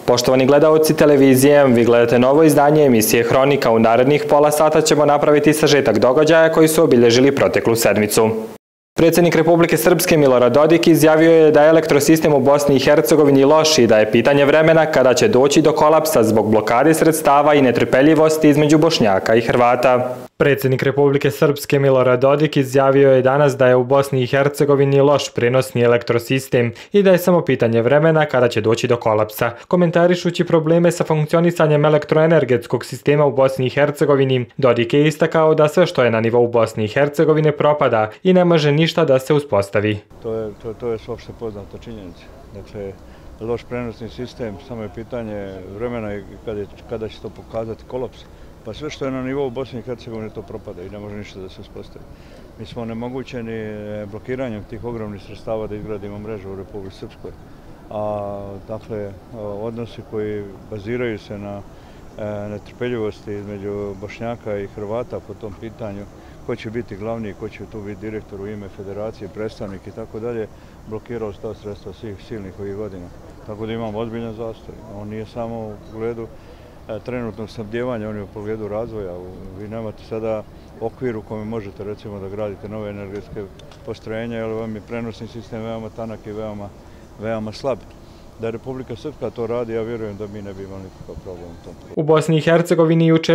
Poštovani gledaoci televizije, vi gledate novo izdanje emisije Hronika. U narednih pola sata ćemo napraviti sažetak događaja koji su obilježili proteklu sedmicu. Predsjednik Republike Srpske Milorad Dodik izjavio je da je elektrosistem u Bosni i Hercegovini loš i da je pitanje vremena kada će doći do kolapsa zbog blokade sredstava i netrpeljivosti između Bošnjaka i Hrvata. Predsjednik Republike Srpske Milorad Dodik izjavio je danas da je u Bosni i Hercegovini loš prenosni elektrosistem i da je samo pitanje vremena kada će doći do kolapsa. Komentarišući probleme sa funkcionisanjem elektroenergetskog sistema u Bosni i Hercegovini, Dodik je istakao da sve što je na nivou Bosne i Hercegovine propada i ne može ništa da se uspostavi. To je opšte poznata činjenica. Dakle, loš prenosni sistem, samo je pitanje vremena i kada će to pokazati kolaps. Pa sve što je na nivou Bosne i Hercegovine to propada i ne može ništa da se uspostavi. Mi smo onemogućeni blokiranjem tih ogromnih sredstava da izgradimo mrežu u Republici Srpskoj. Dakle, odnosi koji baziraju se na netrpeljivosti između Bošnjaka i Hrvata po tom pitanju, ko će biti glavni, ko će tu biti direktor u ime federacije, predstavnik i tako dalje, blokirao su ta sredstva svih silnih ovih godina. Tako da imamo ozbiljan zastoj. On nije samo u pogledu trenutnog snabdijevanja, on je u pogledu razvoja. Vi nemate sada okvir u kome možete recimo da gradite nove energetske postrojenja, jer vam je prenosni sistem veoma tanak i veoma slab. Da je Republika Srpska to radi, ja vjerujem da mi ne bi imali nikakav problem u tom. U Bosni i Hercegovini juče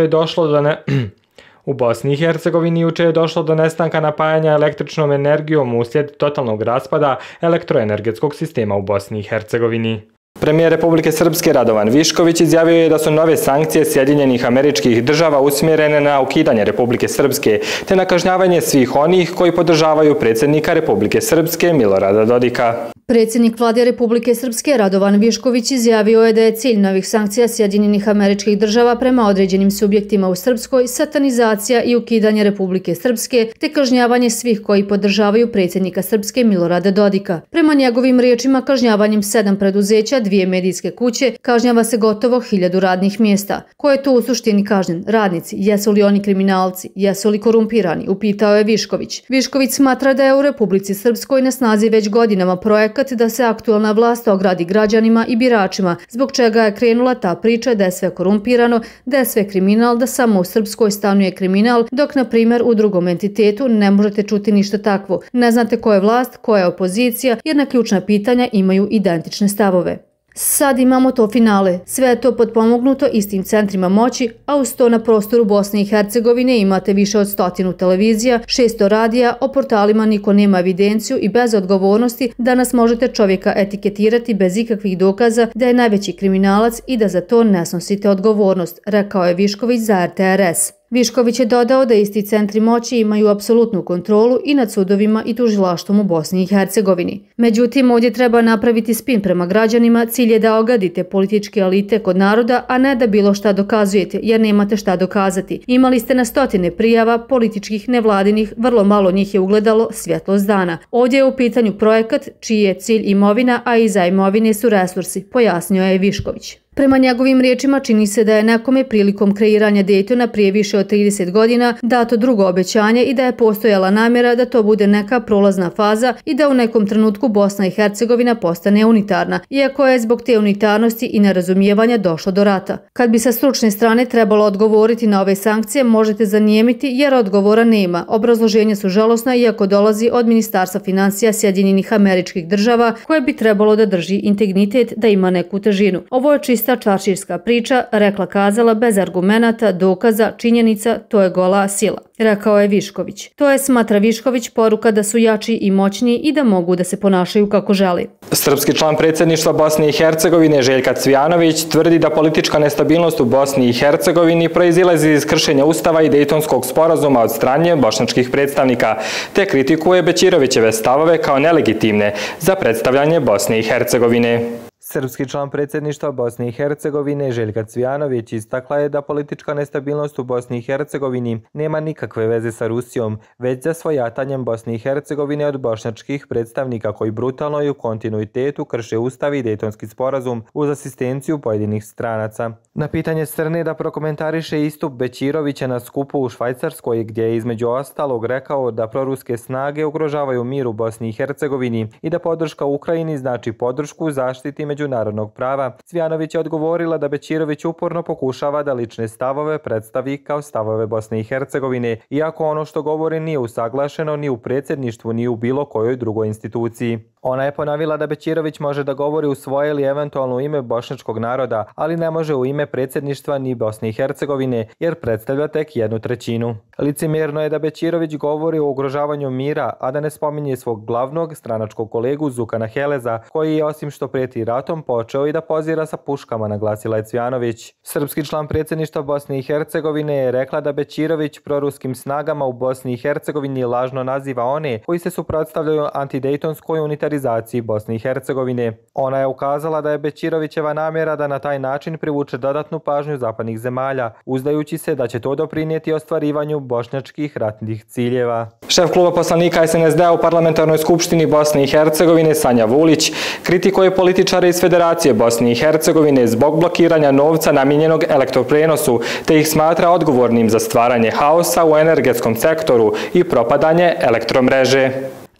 je došlo do nestanka napajanja električnom energijom uslijed totalnog raspada elektroenergetskog sistema u Bosni i Hercegovini. Premijer Republike Srpske Radovan Višković izjavio je da su nove sankcije Sjedinjenih Američkih Država usmjerene na ukidanje Republike Srpske te na kažnjavanje svih onih koji podržavaju predsjednika Republike Srpske Milorada Dodika. Predsjednik Vlade Republike Srpske Radovan Višković izjavio je da je cilj novih sankcija Sjedinjenih Američkih Država prema određenim subjektima u Srpskoj satanizacija i ukidanje Republike Srpske te kažnjavanje svih koji podržavaju predsjednika Srpske Milorada Dodika. Prema njegovim riječima, kažnjavanjem 7 preduzeća, 2 medijske kuće, kažnjava se gotovo 1000 radnih mjesta. Ko je to u suštini kažnjen? Radnici. Jesu li oni kriminalci? Jesu li korumpirani? Upitao je Višković. Višković smatra da je u Republici Srpskoj na snazi već godinama projekat da se aktualna vlast ogradi građanima i biračima, zbog čega je krenula ta priča da je sve korumpirano, da je sve kriminal, da samo u Srpskoj stanuje kriminal, dok na primjer u drugom entitetu ne možete čuti ništa takvo. Ne znate ko je vlast, ko je opozicija, jer na ključna pitanja imaju identične stavove. Sad imamo to finale. Sve je to potpomognuto istim centrima moći, a uz to na prostoru Bosne i Hercegovine imate više od 100 televizija, 600 radija, o portalima niko nema evidenciju i bez odgovornosti danas možete čovjeka etiketirati bez ikakvih dokaza da je najveći kriminalac i da za to ne snosite odgovornost, rekao je Višković za RTRS. Višković je dodao da isti centri moći imaju apsolutnu kontrolu i nad sudovima i tužilaštvom u Bosni i Hercegovini. Međutim, ovdje treba napraviti spin prema građanima, cilj je da ogadite političke elite kod naroda, a ne da bilo šta dokazujete, jer nemate šta dokazati. Imali ste na 100 prijava, političkih, nevladinih, vrlo malo njih je ugledalo svjetlost dana. Ovdje je u pitanju projekat čiji je cilj imovina, a iza imovine su resursi, pojasnio je Višković. Prema njegovim riječima čini se da je nekome prilikom kreiranja Dejtona prije više od 30 godina dato drugo obećanje i da je postojala namjera da to bude neka prolazna faza i da u nekom trenutku Bosna i Hercegovina postane unitarna, iako je zbog te unitarnosti i nerazumijevanja došlo do rata. Kad bi sa stručne strane trebalo odgovoriti na ove sankcije, možete zanijemiti jer odgovora nema. Obrazloženja su žalosna iako dolazi od Ministarstva financija Sjedinjenih Američkih Država koje bi trebalo da drži integritet, da ima neku težinu. Ovo je čista čaršijska priča, rekla kazala, bez argumenata, dokaza, činjenica, to je gola sila, rekao je Višković. To je, smatra Višković, poruka da su jači i moćniji i da mogu da se ponašaju kako želi. Srpski član predsjedništva Bosne i Hercegovine Željka Cvijanović tvrdi da politička nestabilnost u Bosni i Hercegovini proizilazi iz kršenja Ustava i Dejtonskog sporazuma od strane bošnjačkih predstavnika, te kritikuje Bećirovićeve stavove kao nelegitimne za predstavljanje Bosne i Hercegovine. Srpski član predsjedništva Bosne i Hercegovine Željka Cvijanović istakla je da politička nestabilnost u Bosni i Hercegovini nema nikakve veze sa Rusijom, već za svojatanjem Bosne i Hercegovine od bošnjačkih predstavnika koji brutalno i u kontinuitetu krše Ustav i Dejtonski sporazum uz asistenciju pojedinih stranaca. Na pitanje Crne da prokomentariše istup Bećirovića na skupu u Švajcarskoj, gdje je između ostalog rekao da proruske snage ugrožavaju mir u Bosni i Hercegovini i da podrška Ukrajini znači podršku zaštiti međunarodnog međunarodnog prava. Cvijanović je odgovorila da Bećirović uporno pokušava da lične stavove predstavi kao stavove Bosne i Hercegovine, iako ono što govori nije usaglašeno ni u predsjedništvu ni u bilo kojoj drugoj instituciji. Ona je ponovila da Bećirović može da govori u svoje ili eventualno u ime bošnjačkog naroda, ali ne može u ime predsjedništva ni Bosne i Hercegovine, jer predstavlja tek 1/3. Licemjerno je da Bećirović govori o ugrožavanju mira, a da ne spominje svog glavnog stranačkog kolegu Zukana Heleza, koji je osim što prijeti ratom počeo i da pozira sa puškama, naglasila je Cvijanović. Srpski član predsjedništva Bosne i Hercegovine je rekla da Bećirović proruskim snagama u Bosni i Hercegovini lažno naziva one koji se suprotstavljaju antidejtonskoj unitarizaciji Bosne i Hercegovine. Ona je ukazala da je Bećirovićeva namjera da na taj način privuče dodatnu pažnju zapadnih zemalja, uzdajući se da će to doprinijeti ostvarivanju bošnjačkih ratnih ciljeva. Šef kluba poslanika SNSD-a u Parlamentarnoj skupštini Bosne i Hercegovine Sanja Vulić kritikuje političare iz Federacije Bosne i Hercegovine zbog blokiranja novca namijenjenog elektroprenosu, te ih smatra odgovornim za stvaranje haosa u energetskom sektoru i propadanje elektromreže.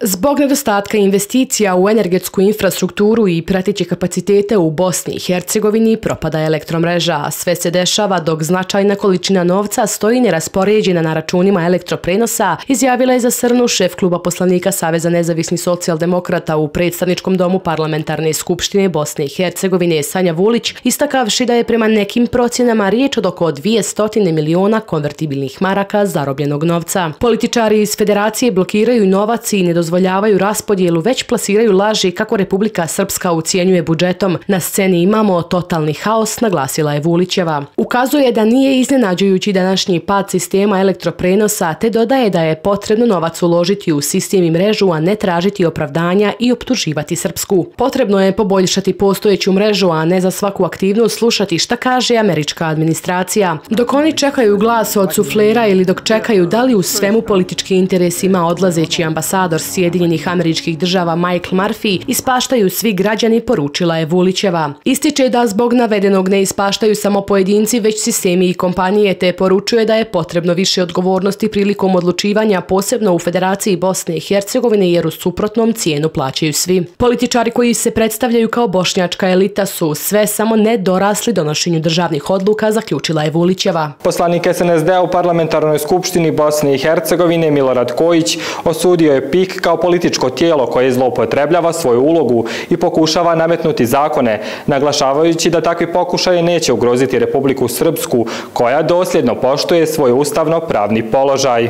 Zbog nedostatka investicija u energetsku infrastrukturu i prateće kapacitete u Bosni i Hercegovini propada elektromreža, a sve se dešava dok značajna količina novca stoji neraspoređena na računima elektroprenosa, izjavila je za Srnu šef kluba poslanika Saveza nezavisnih socijaldemokrata u predstavničkom domu Parlamentarne skupštine Bosne i Hercegovine Sanja Vulić, istakavši da je prema nekim procjenama riječ od oko 200 miliona konvertibilnih maraka zarobljenog novca. Političari iz Federacije blokiraju novac i ne dozvoljavaju raspodjelu, već plasiraju laži kako Republika Srpska ucijenjuje budžetom. Na sceni imamo totalni haos, naglasila je Vulićeva. Ukazuje da nije iznenađujući današnji pad sistema elektroprenosa, te dodaje da je potrebno novac uložiti u sistem i mrežu, a ne tražiti opravdanja i optuživati Srpsku. Potrebno je poboljšati postojeću mrežu, a ne za svaku aktivnost slušati šta kaže američka administracija. Dok oni čekaju glas od suflera ili dok čekaju da li u svemu politički interes ima odlazeći ambasador Sjedinjenih Američkih Država Michael Murphy, ispaštaju svi građani, poručila je Vulićeva. Ističe da zbog navedenog ne ispaštaju samo pojedinci, već sistemi i kompanije, te poručuje da je potrebno više odgovornosti prilikom odlučivanja, posebno u Federaciji Bosne i Hercegovine, jer u suprotnom cijenu plaćaju svi. Političari koji se predstavljaju kao bošnjačka elita su sve samo ne dorasli donošenju državnih odluka, zaključila je Vulićeva. Poslanik SNSD-a u Parlamentarnoj skupštini Bosne i Hercegovine Milorad Kojić osudio je PIK kao političko tijelo koje zloupotrebljava svoju ulogu i pokušava nametnuti zakone, naglašavajući da takvi pokušaji neće ugroziti Republiku Srpsku, koja dosljedno poštuje svoj ustavno-pravni položaj.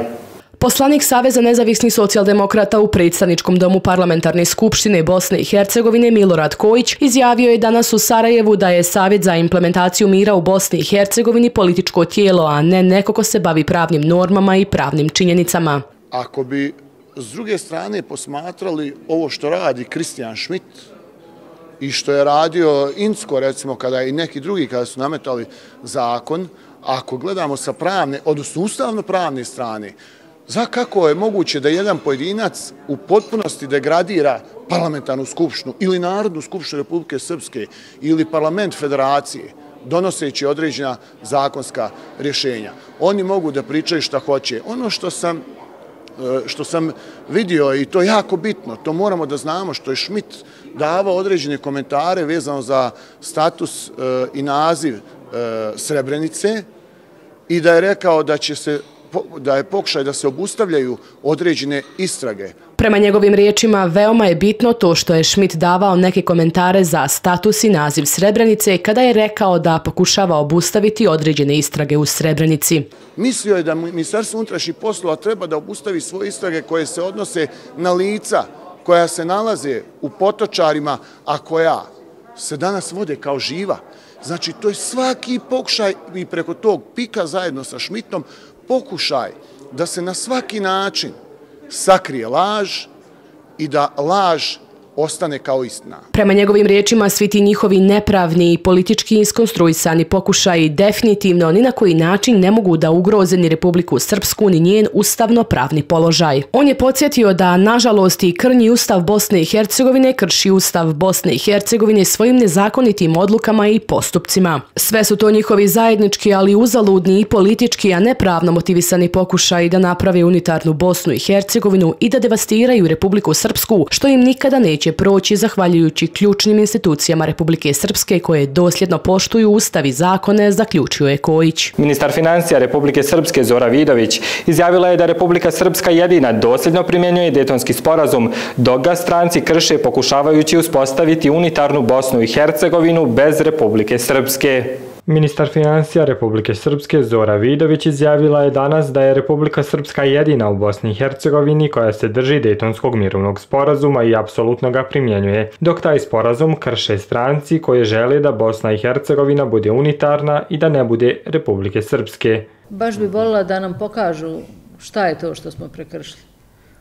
Poslanik Saveza nezavisnih socijaldemokrata u predstavničkom domu Parlamentarne skupštine Bosne i Hercegovine Milorad Kojić izjavio je danas u Sarajevu da je Savjet za implementaciju mira u Bosni i Hercegovini političko tijelo, a ne neko ko se bavi pravnim normama i pravnim činjenicama. Ako bi s druge strane posmatrali ovo što radi Christian Schmidt i što je radio Incko, recimo, kada i neki drugi kada su nametali zakon, ako gledamo sa pravne, odnosno ustavno-pravne strane, za kako je moguće da jedan pojedinac u potpunosti degradira parlamentarnu skupštinu ili Narodnu skupštinu Republike Srpske ili parlament federacije, donoseći određena zakonska rješenja. Oni mogu da pričaju šta hoće. Ono što sam vidio, i to je jako bitno, to moramo da znamo, što je Schmidt davao određene komentare vezano za status i naziv Srebrenice i da je rekao da je pokušaj da se obustavljaju određene istrage. Prema njegovim riječima, veoma je bitno to što je Schmidt davao neke komentare za status i naziv Srebrenice kada je rekao da pokušava obustaviti određene istrage u Srebrenici. Mislio je da Ministarstvo unutrašnjih poslova treba da obustavi svoje istrage koje se odnose na lica koja se nalaze u Potočarima, a koja se danas vode kao živa. Znači, to je svaki pokušaj i preko tog PIK-a zajedno sa Schmidtom pokušaj da se na svaki način sakrije laž i da laž ostane kao istina. Prema njegovim riječima, svi ti njihovi nepravni i politički iskonstruisani pokušaji definitivno ni na koji način ne mogu da ugroze ni Republiku Srpsku ni njen ustavno-pravni položaj. On je podsjetio da, nažalost, i krnji ustav Bosne i Hercegovine krši ustav Bosne i Hercegovine svojim nezakonitim odlukama i postupcima. Sve su to njihovi zajednički, ali uzaludni i politički, a ne pravno motivisani pokušaji da naprave unitarnu Bosnu i Hercegovinu i da devastiraju Republiku Srpsku, što im nikada neće neće proći zahvaljujući ključnim institucijama Republike Srpske koje dosljedno poštuju ustav i zakone, zaključio je Kojić. Ministar financija Republike Srpske Zora Vidović izjavila je da Republika Srpska jedina dosljedno primjenjuje Dejtonski sporazum, dok ga stranci krše pokušavajući uspostaviti unitarnu Bosnu i Hercegovinu bez Republike Srpske. Ministar financija Republike Srpske Zora Vidović izjavila je danas da je Republika Srpska jedina u Bosni i Hercegovini koja se drži Dejtonskog mirovnog sporazuma i apsolutno ga primjenjuje, dok taj sporazum krše stranci koje žele da Bosna i Hercegovina bude unitarna i da ne bude Republike Srpske. Baš bi voljela da nam pokažu šta je to što smo prekršili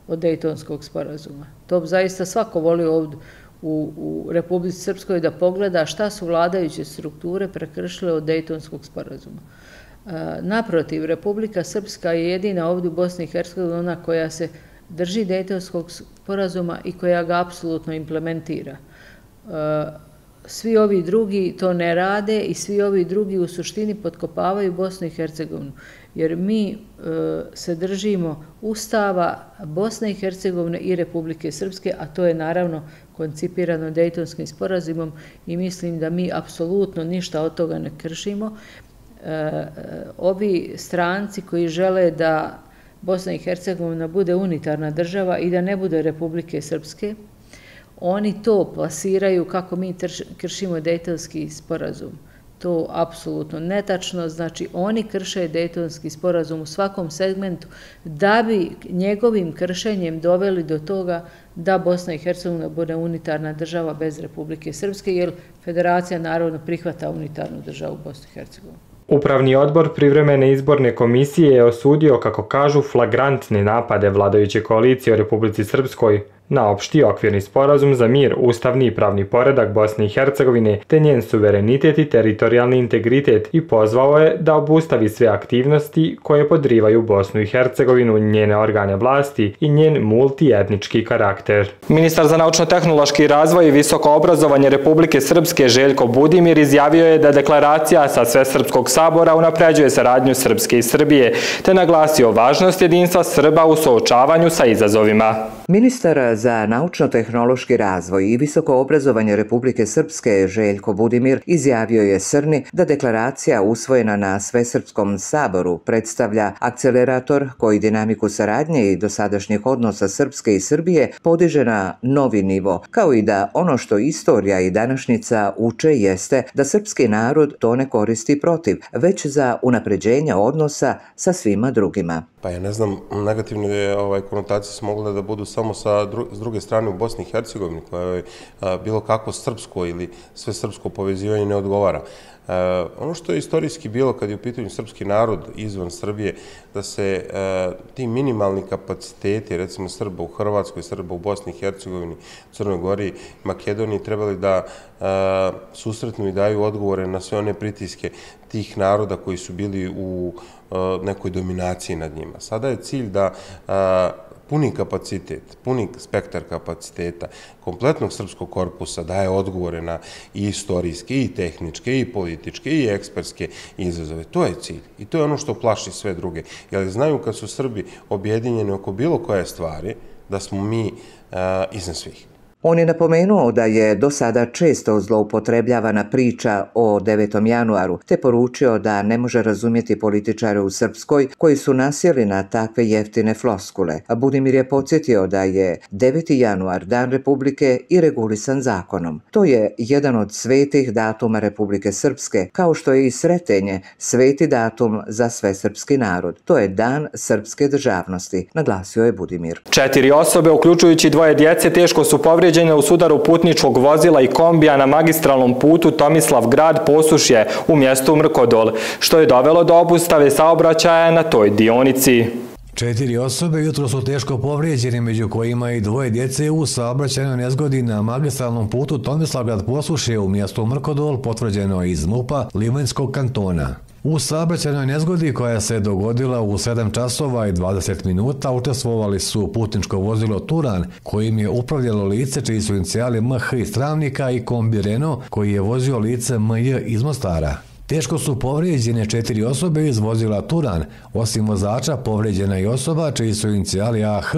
od Dejtonskog sporazuma. To bi zaista svako volio ovdje u Republici Srpskoj da pogleda šta su vladajuće strukture prekršile od Dejtonskog sporazuma. Naprotiv, Republika Srpska je jedina ovdje u Bosni i Hercegovini ona koja se drži Dejtonskog sporazuma i koja ga apsolutno implementira. Svi ovi drugi to ne rade i svi ovi drugi u suštini potkopavaju Bosnu i Hercegovinu. Jer mi se držimo Ustava Bosne i Hercegovine i Republike Srpske, a to je naravno koncipirano Dejtonskim sporazumom i mislim da mi apsolutno ništa od toga ne kršimo. Ovi stranci koji žele da Bosna i Hercegovina bude unitarna država i da ne bude Republike Srpske, oni to plasiraju kako mi kršimo Dejtonski sporazum. To apsolutno netačno, znači oni krše Dejtonski sporazum u svakom segmentu da bi njegovim kršenjem doveli do toga da Bosna i Hercegovina bude unitarna država bez Republike Srpske, jer Federacija naravno prihvata unitarnu državu Bosne i Hercegovine. Upravni odbor privremene izborne komisije je osudio, kako kažu, flagrantne napade vladajuće koalicije u Republici Srpskoj na opšti okvirni sporazum za mir, ustavni i pravni poredak Bosne i Hercegovine, te njen suverenitet i teritorijalni integritet i pozvao je da obustavi sve aktivnosti koje podrivaju Bosnu i Hercegovinu, njene organe vlasti i njen multietnički karakter. Ministar za naučno-tehnološki razvoj i visoko obrazovanje Republike Srpske Željko Budimir izjavio je da deklaracija sa Svesrpskog sabora unapređuje saradnju Srpske i Srbije, te naglasio važnost jedinstva Srba u suočavanju sa izazovima. Ministar za naučno-tehnološki razvoj i visoko obrazovanje Republike Srpske Željko Budimir izjavio je SRNI da deklaracija usvojena na Svesrpskom saboru predstavlja akcelerator koji dinamiku saradnje i dosadašnjih odnosa Srpske i Srbije podiže na novi nivo, kao i da ono što istorija i današnjica uče jeste da srpski narod to ne koristi protiv, već za unapređenje odnosa sa svima drugima. Pa ja ne znam, negativne konotacije su mogle da budu samo s druge strane u Bosni i Hercegovini, koja je bilo kako srpsko ili sve srpsko povezivanje ne odgovara. Ono što je istorijski bilo kad je u pitanju srpski narod izvan Srbije, da se ti minimalni kapaciteti, recimo Srba u Hrvatskoj, Srba u Bosni i Hercegovini, Crnoj Gori, Makedoniji, trebali da susretnu i daju odgovore na sve one pritiske tih naroda koji su bili u nekoj dominaciji nad njima. Sada je cilj da puni kapacitet, puni spektar kapaciteta kompletnog srpskog korpusa daje odgovore na i istorijske, i tehničke, i političke, i ekspertske izazove. To je cilj i to je ono što plaši sve druge. Jer znaju kad su Srbi objedinjeni oko bilo koje stvari, da smo mi iznad svih. On je napomenuo da je do sada često zloupotrebljavana priča o 9. januaru, te poručio da ne može razumjeti političare u Srpskoj koji su nasjeli na takve jeftine floskule. A Budimir je podsjetio da je 9. januar Dan Republike i regulisan zakonom. To je jedan od svetih datuma Republike Srpske, kao što je i Sretenje sveti datum za svesrpski narod. To je Dan srpske državnosti, naglasio je Budimir. 4 osobe, uključujući 2 djece, teško su povrijeđene u sudaru putničkog vozila i kombija na magistralnom putu Tomislav-Grad-Posušje u mjestu Mrkodol, što je dovelo do obustave saobraćaja na toj dionici. 4 osobe jutro su teško povrijeđene, među kojima i 2 djece u saobraćajnoj nezgodi na magistralnom putu Tomislav-Grad-Posušje u mjestu Mrkodol, potvrđeno iz MUP-a Livanjskog kantona. U saobraćajnoj nezgodi koja se dogodila u 7 časova i 20 minuta učestvovali su putničko vozilo Turan, kojim je upravljalo lice čiji su inicijali MH iz Travnika i kombi Renault koji je vozio lice MJ iz Mostara. Teško su povrijeđene 4 osobe iz vozila Turan, osim vozača povrijeđena i osoba čiji su inicijali AH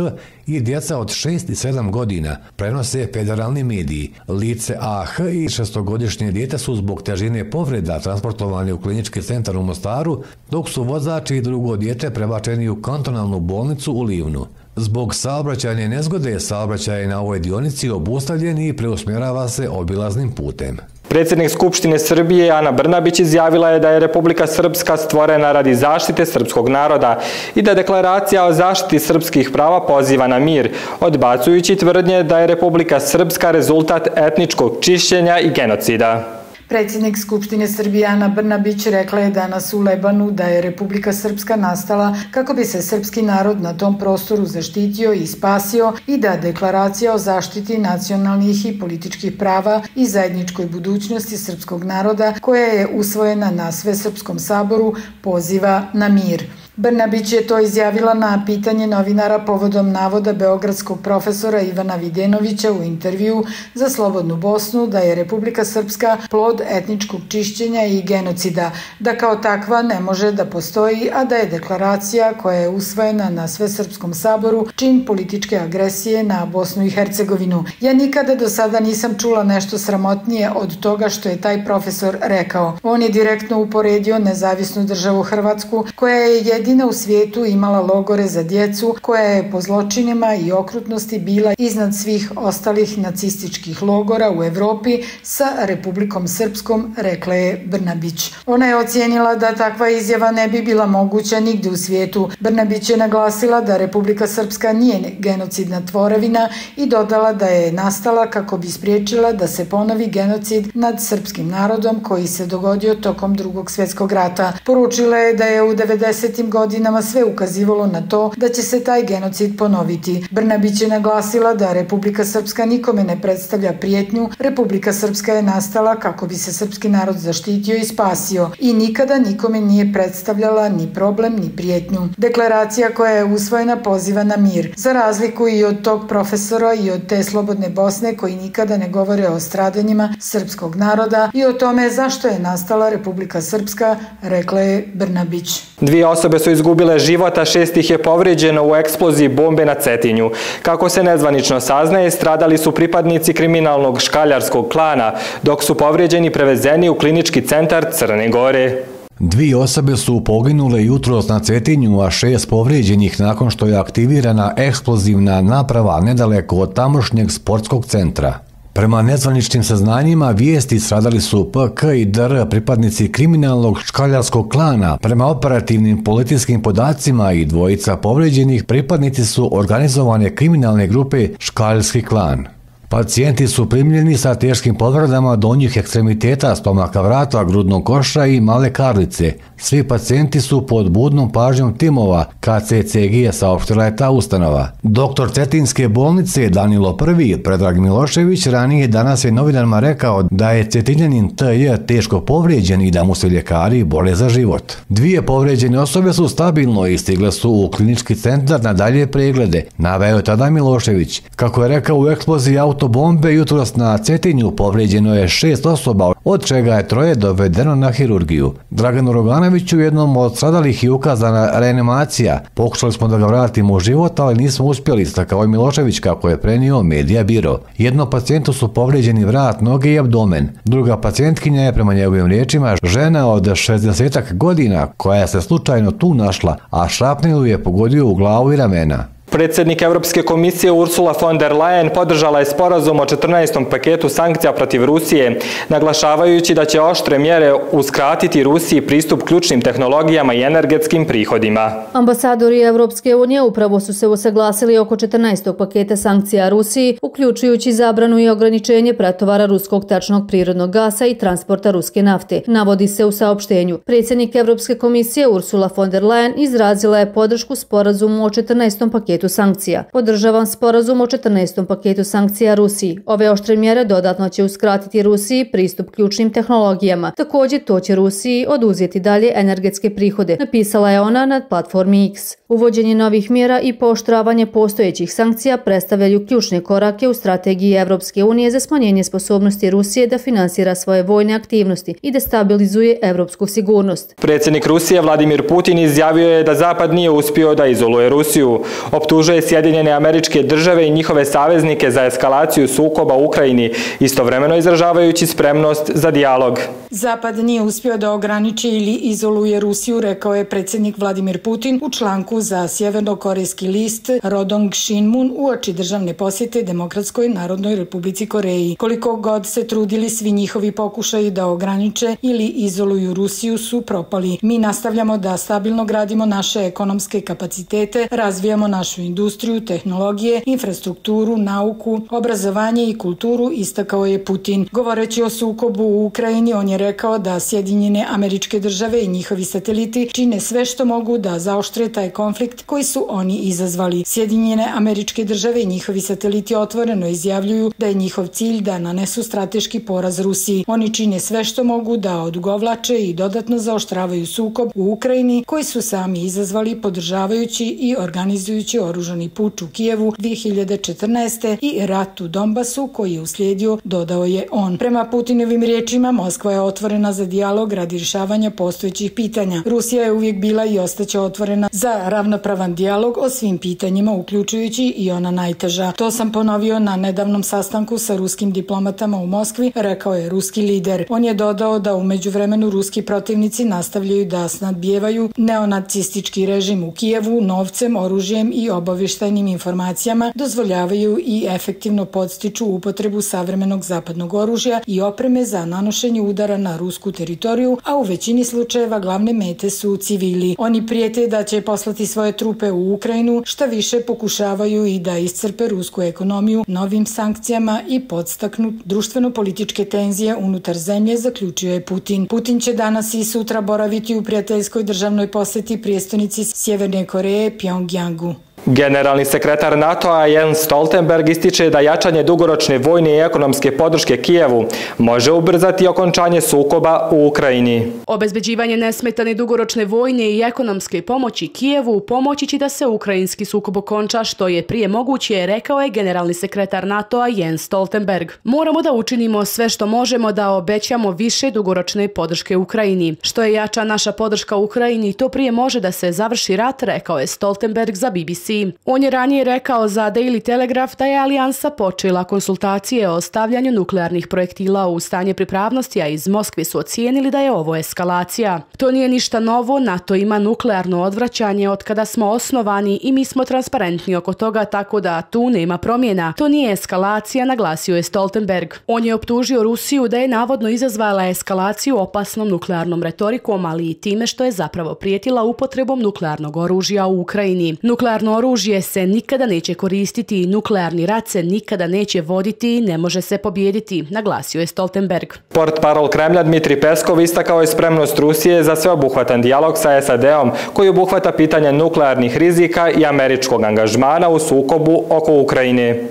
i djeca od 6 i 7 godina, prenose federalni mediji. Lice AH i 6-godišnje dijete su zbog težine povreda transportovani u klinički centar u Mostaru, dok su vozač i drugo dijete prebačeni u kantonalnu bolnicu u Livnu. Zbog saobraćajne nezgode, saobraćaj na ovoj dionici obustavljen i preusmjerava se obilaznim putem. Predsjednik Skupštine Srbije Ana Brnabić izjavila je da je Republika Srpska stvorena radi zaštite srpskog naroda i da deklaracija o zaštiti srpskih prava poziva na mir, odbacujući tvrdnje da je Republika Srpska rezultat etničkog čišćenja i genocida. Predsjednik Skupštine Srbije Ana Brnabić rekla je danas u Lebanu da je Republika Srpska nastala kako bi se srpski narod na tom prostoru zaštitio i spasio i da deklaracija o zaštiti nacionalnih i političkih prava i zajedničkoj budućnosti srpskog naroda, koja je usvojena na Svesrpskom saboru, poziva na mir. Brnabić je to izjavila na pitanje novinara povodom navoda beogradskog profesora Ivana Videnovića u intervju za Slobodnu Bosnu da je Republika Srpska plod etničkog čišćenja i genocida, da kao takva ne može da postoji, a da je deklaracija koja je usvojena na Svesrpskom saboru čin političke agresije na Bosnu i Hercegovinu. Ja nikada do sada nisam čula nešto sramotnije od toga što je taj profesor rekao. On je direktno uporedio nezavisnu državu Hrvatsku, koja je jedina u svijetu imala logore za djecu, koja je po zločinima i okrutnosti bila iznad svih ostalih nacističkih logora u Evropi, sa Republikom Srpskom, rekla je Brnabić. Ona je ocijenila da takva izjava ne bi bila moguća nigde u svijetu. Brnabić je naglasila da Republika Srpska nije genocidna tvorevina i dodala da je nastala kako bi spriječila da se ponovi genocid nad srpskim narodom koji se dogodio tokom Drugog svjetskog rata. Poručila je da je u 90. godinama sve ukazivalo na to da će se taj genocid ponoviti. Brnabić je naglasila da Republika Srpska nikome ne predstavlja prijetnju. Republika Srpska je nastala kako bi se srpski narod zaštitio i spasio i nikada nikome nije predstavljala ni problem ni prijetnju. Deklaracija koja je usvojena poziva na mir. Za razliku i od tog profesora i od te Slobodne Bosne koji nikada ne govore o stradanjima srpskog naroda i o tome zašto je nastala Republika Srpska, rekla je Brnabić. 2 osobe su izgubile život, a 6 ih je povrijeđeno u eksploziji bombe na Cetinju. Kako se nezvanično saznaje, stradali su pripadnici kriminalnog škaljarskog klana, dok su povrijeđeni prevezeni u klinički centar Crne Gore. 2 osobe su poginule jutros na Cetinju, a 6 povrijeđenih nakon što je aktivirana eksplozivna naprava nedaleko od tamošnjeg sportskog centra. Prema nezvaničnim saznanjima, vijesti stradali su PK i DR, pripadnici kriminalnog škaljarskog klana. Prema operativnim policijskim podacima i 2 povrijeđenih pripadnici su organizovane kriminalne grupe Škaljski klan. Pacijenti su primljeni sa teškim povredama donjih ekstremiteta, stomaka, vrata, grudnog koša i male karlice. Svi pacijenti su pod budnom pažnjom timova KCCG, saopštila je ta ustanova. Doktor Cetinske bolnice Danilo I, Predrag Milošević, ranije danas je novinarima rekao da je Cetinjanin TJ teško povrijeđen i da mu se ljekari bore za život. 2 povrijeđene osobe su stabilno i stigle su u klinički centar na dalje preglede, naveo je tada Milošević. Kako je rekao, u eksploziji autobombe jutros na Cetinju povrijeđeno je 6 osoba, od čega je 3 dovedeno na hirurgiju. Draganu Roganoviću, jednom od stradalih, je ukazana reanimacija. Pokušali smo da ga vratimo u život, ali nismo uspjeli, istakao je Milošević, kako je prenio Medija Biro. Jednom pacijentu su povrijeđeni vrat, noge i abdomen. Druga pacijentkinja je, prema njegovim riječima, žena od 60 godina koja se slučajno tu našla, a šrapnel je pogodio u glavu i ramena. Predsjednik Europske komisije Ursula von der Leyen podržala je sporazum o 14. paketu sankcija protiv Rusije, naglašavajući da će oštre mjere uskratiti Rusiji pristup ključnim tehnologijama i energetskim prihodima. Ambasadori Europske unije upravo su se usaglasili oko 14. paketa sankcija Rusiji, uključujući zabranu i ograničenje pretovara ruskog tečnog prirodnog gasa i transporta ruske nafte, navodi se u saopštenju. Predsjednik Europske komisije Ursula von der Leyen izrazila je podršku sporazumu o 14. paketu paketu sankcija. Podržavam sporazum o 14. paketu sankcija Rusiji. Ove oštre mjere dodatno će uskratiti Rusiji pristup ključnim tehnologijama. Također to će Rusiji oduzeti dalje energetske prihode, napisala je ona na platformi X. Uvođenje novih mjera i pooštravanje postojećih sankcija predstavljaju ključne korake u strategiji Evropske unije za smanjenje sposobnosti Rusije da finansira svoje vojne aktivnosti i destabilizuje evropsku sigurnost. Predsjednik Rusije Vladimir Putin izjavio je da Zapad nije uspio da izoluje Rusiju. Optužuje Sjedinjene Američke Države i njihove saveznike za eskalaciju sukoba u Ukrajini, istovremeno izražavajući spremnost za dijalog. Zapad nije uspio da ograniči ili izoluje Rusiju, rekao je predsjednik Vladimir Putin u članku za sjevernokorejski list Rodong Shinmun uoči državne posjete Demokratskoj Narodnoj Republici Koreji. Koliko god se trudili, svi njihovi pokušaji da ograniče ili izoluju Rusiju su propali. Mi nastavljamo da stabilno gradimo naše ekonomske kapacitete, razvijamo našu industriju, tehnologije, infrastrukturu, nauku, obrazovanje i kulturu, istakao je Putin. Govoreći o sukobu u Ukrajini, on je rekao da Sjedinjene Američke Države i njihovi sateliti čine sve što mogu da zaoštre taj konflikt koji su oni izazvali. Sjedinjene Američke Države i njihovi sateliti otvoreno izjavljuju da je njihov cilj da nanesu strateški poraz Rusiji. Oni čine sve što mogu da odugovlače i dodatno zaoštravaju sukob u Ukrajini koji su sami izazvali podržavajući i organizujući oružani puč u Kijevu 2014. i rat u Donbasu koji je uslijedio, dodao je on. Prema Putinovim riječima, Moskva je otvorena za dijalog radi rješavanja postojećih pitanja. Rusija je uvijek bila i ostaće otvorena za ravnopravan dijalog o svim pitanjima, uključujući i ona najteža. To sam ponovio na nedavnom sastanku sa ruskim diplomatama u Moskvi, rekao je ruski lider. On je dodao da u međuvremenu ruski protivnici nastavljaju da snadbijevaju neonacistički režim u Kijevu novcem, oružjem i obavještajnim informacijama, dozvoljavaju i efektivno podstiču upotrebu savremenog zapadnog oružja i opreme za nanošenje udara na rusku teritoriju, a u većini slučajeva glavne mete su civili. Oni prijete da će poslati svoje trupe u Ukrajinu, šta više pokušavaju i da iscrpe rusku ekonomiju novim sankcijama i podstaknu društveno-političke tenzije unutar zemlje, zaključio je Putin. Putin će danas i sutra boraviti u prijateljskoj državnoj posjeti prijestolnici Sjeverne Koreje, Pjongjangu. Generalni sekretar NATO-a Jens Stoltenberg ističe da jačanje dugoročne vojne i ekonomske podrške Kijevu može ubrzati okončanje sukoba u Ukrajini. Obezbeđivanje nesmetane dugoročne vojne i ekonomske pomoći Kijevu pomoći će da se ukrajinski sukob okonča što je prije moguće, rekao je generalni sekretar NATO-a Jens Stoltenberg. Moramo da učinimo sve što možemo da obećamo više dugoročne podrške Ukrajini. Što je jača naša podrška Ukrajini, to prije može da se završi rat, rekao je Stoltenberg za BBC. On je ranije rekao za Daily Telegraph da je alijansa počela konsultacije o stavljanju nuklearnih projektila u stanje pripravnosti, a iz Moskve su ocijenili da je ovo eskalacija. To nije ništa novo, NATO ima nuklearno odvraćanje od kada smo osnovani i mi smo transparentni oko toga, tako da tu nema promjena. To nije eskalacija, naglasio je Stoltenberg. On je optužio Rusiju da je navodno izazvala eskalaciju opasnom nuklearnom retorikom, ali i time što je zapravo prijetila upotrebom nuklearnog oružja u Ukrajini. Nuklearno oružje se nikada neće koristiti, nuklearni rat se nikada neće voditi i ne može se pobijediti, naglasio je Stoltenberg. Portparol Kremlja Dmitrij Peskov istakao je spremnost Rusije za sveobuhvatan dijalog sa SAD-om koji obuhvata pitanje nuklearnih rizika i američkog angažmana u sukobu oko Ukrajine.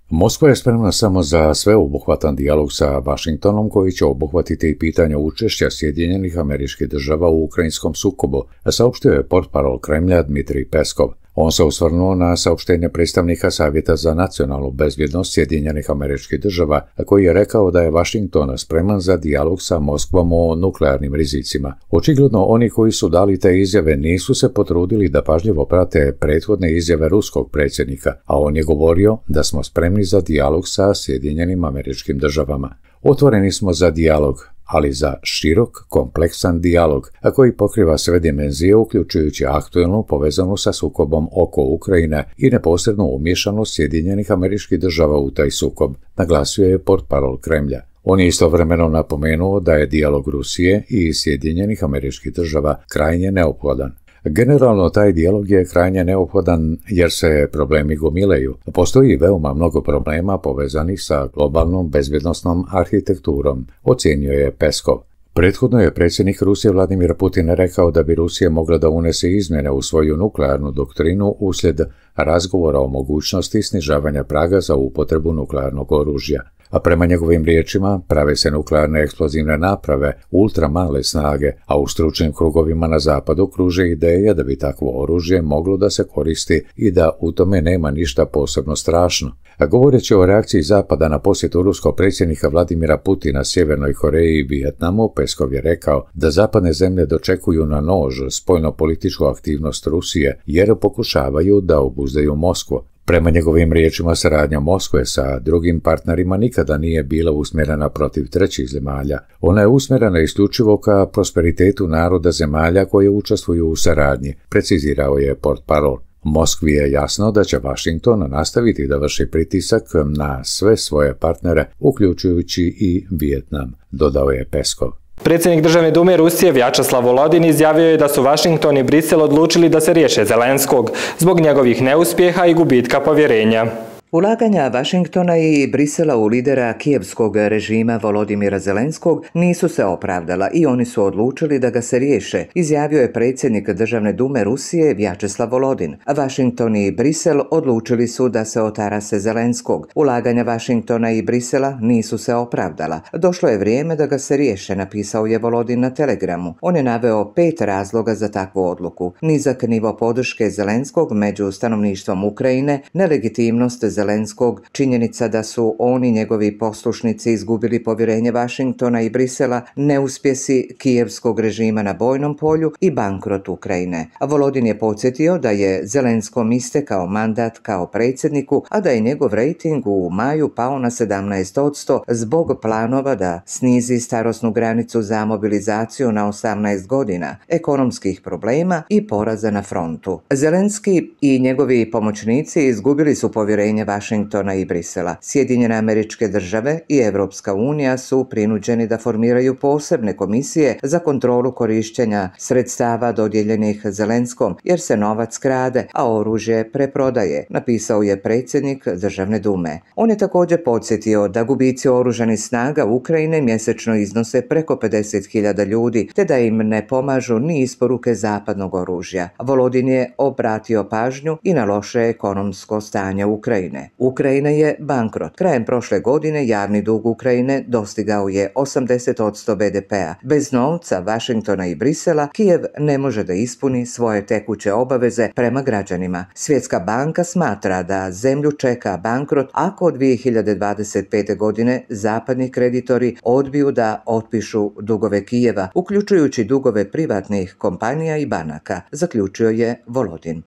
Moskva je spremna samo za sveobuhvatan dijalog sa Vašingtonom koji će obuhvatiti pitanje učešća Sjedinjenih Američkih Država u ukrajinskom sukobu, saopštio je portparol Kremlja Dmitrij Peskov. On se osvrnuo na saopštenje predstavnika Savjeta za nacionalnu bezbjednost Sjedinjenih Američkih Država, koji je rekao da je Vašington spreman za dijalog sa Moskvom o nuklearnim rizicima. Očigledno oni koji su dali te izjave nisu se potrudili da pažljivo prate prethodne izjave ruskog predsjednika, a on je govorio da smo spremni za dijalog sa Sjedinjenim Američkim Državama. Otvoreni smo za dijalog, ali za širok, kompleksan dijalog, a koji pokriva sve dimenzije, uključujući aktuelnu povezanu sa sukobom oko Ukrajine i neposrednu umješanost Sjedinjenih Američkih Država u taj sukob, naglasio je portparol Kremlja. On je istovremeno napomenuo da je dijalog Rusije i Sjedinjenih Američkih Država krajnje neophodan. Generalno, taj dijalog je krajnje neophodan jer se problemi gomilaju. Postoji veoma mnogo problema povezanih sa globalnom bezbjednosnom arhitekturom, ocijenio je Peskov. Prethodno je predsjednik Rusije Vladimir Putin rekao da bi Rusija mogla da unese izmjene u svoju nuklearnu doktrinu uslijed razgovora o mogućnosti snižavanja praga za upotrebu nuklearnog oružja. A prema njegovim riječima prave se nuklearne eksplozivne naprave ultramale snage, a u stručnim krugovima na zapadu kruže ideje da bi takvo oružje moglo da se koristi i da u tome nema ništa posebno strašno. A govoreći o reakciji Zapada na posjetu ruskog predsjednika Vladimira Putina Sjevernoj Koreji i Vijetnamu, Peskov je rekao da zapadne zemlje dočekuju na nož spoljno-političku aktivnost Rusije jer pokušavaju da obuzdaju Moskvu. Prema njegovim riječima, saradnja Moskve sa drugim partnerima nikada nije bila usmjerena protiv trećih zemalja. Ona je usmjerena isključivo ka prosperitetu naroda zemalja koje učestvuju u saradnji, precizirao je portparol. Moskvi je jasno da će Washington nastaviti da vrši pritisak na sve svoje partnere, uključujući i Vijetnam, dodao je Peskov. Predsjednik Državne dume Rusije Vjačeslav Volodin izjavio je da su Washington i Brisel odlučili da se riješe Zelenskog zbog njegovih neuspjeha i gubitka povjerenja. Ulaganja Vašingtona i Brisela u lidera kijevskog režima Volodimira Zelenskog nisu se opravdala i oni su odlučili da ga se riješe, izjavio je predsjednik Državne dume Rusije Vjačeslav Volodin. Vašington i Brisel odlučili su da se otarase Zelenskog. Ulaganja Vašingtona i Brisela nisu se opravdala. Došlo je vrijeme da ga se riješe, napisao je Volodin na Telegramu. On je naveo 5 razloga za takvu odluku. Nizak nivo podrške Zelenskog među stanovništvom Ukrajine, nelegitimnost Zelenskog, činjenica da su oni njegovi poslušnici izgubili povjerenje Vašingtona i Brisela, neuspjesi kijevskog režima na bojnom polju i bankrot Ukrajine. Volodin je podsjetio da je Zelenskom istekao mandat kao predsjedniku, a da je njegov rejting u maju pao na 17% zbog planova da snizi starosnu granicu za mobilizaciju na 18 godina, ekonomskih problema i poraza na frontu. Zelenski i njegovi pomoćnici izgubili su povjerenje Vašingtona i Brisela. Sjedinjene Američke Države i Evropska unija su prinuđeni da formiraju posebne komisije za kontrolu korištenja sredstava dodijeljenih Zelenskom, jer se novac krade, a oružje preprodaje, napisao je predsjednik Državne dume. On je također podsjetio da gubici oružanih snaga Ukrajine mjesečno iznose preko 50.000 ljudi, te da im ne pomažu ni isporuke zapadnog oružja. Volodin je obratio pažnju i na loše ekonomsko stanje Ukrajine. Ukrajina je bankrot. Krajem prošle godine javni dug Ukrajine dostigao je 80% BDP-a. Bez novca Vašingtona i Brisela Kijev ne može da ispuni svoje tekuće obaveze prema građanima. Svjetska banka smatra da zemlju čeka bankrot ako od 2025. godine zapadni kreditori odbiju da otpišu dugove Kijeva, uključujući dugove privatnih kompanija i banaka, zaključio je Volodin.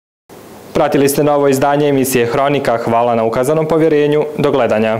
Pratili ste novo izdanje emisije Hronika. Hvala na ukazanom povjerenju. Do gledanja.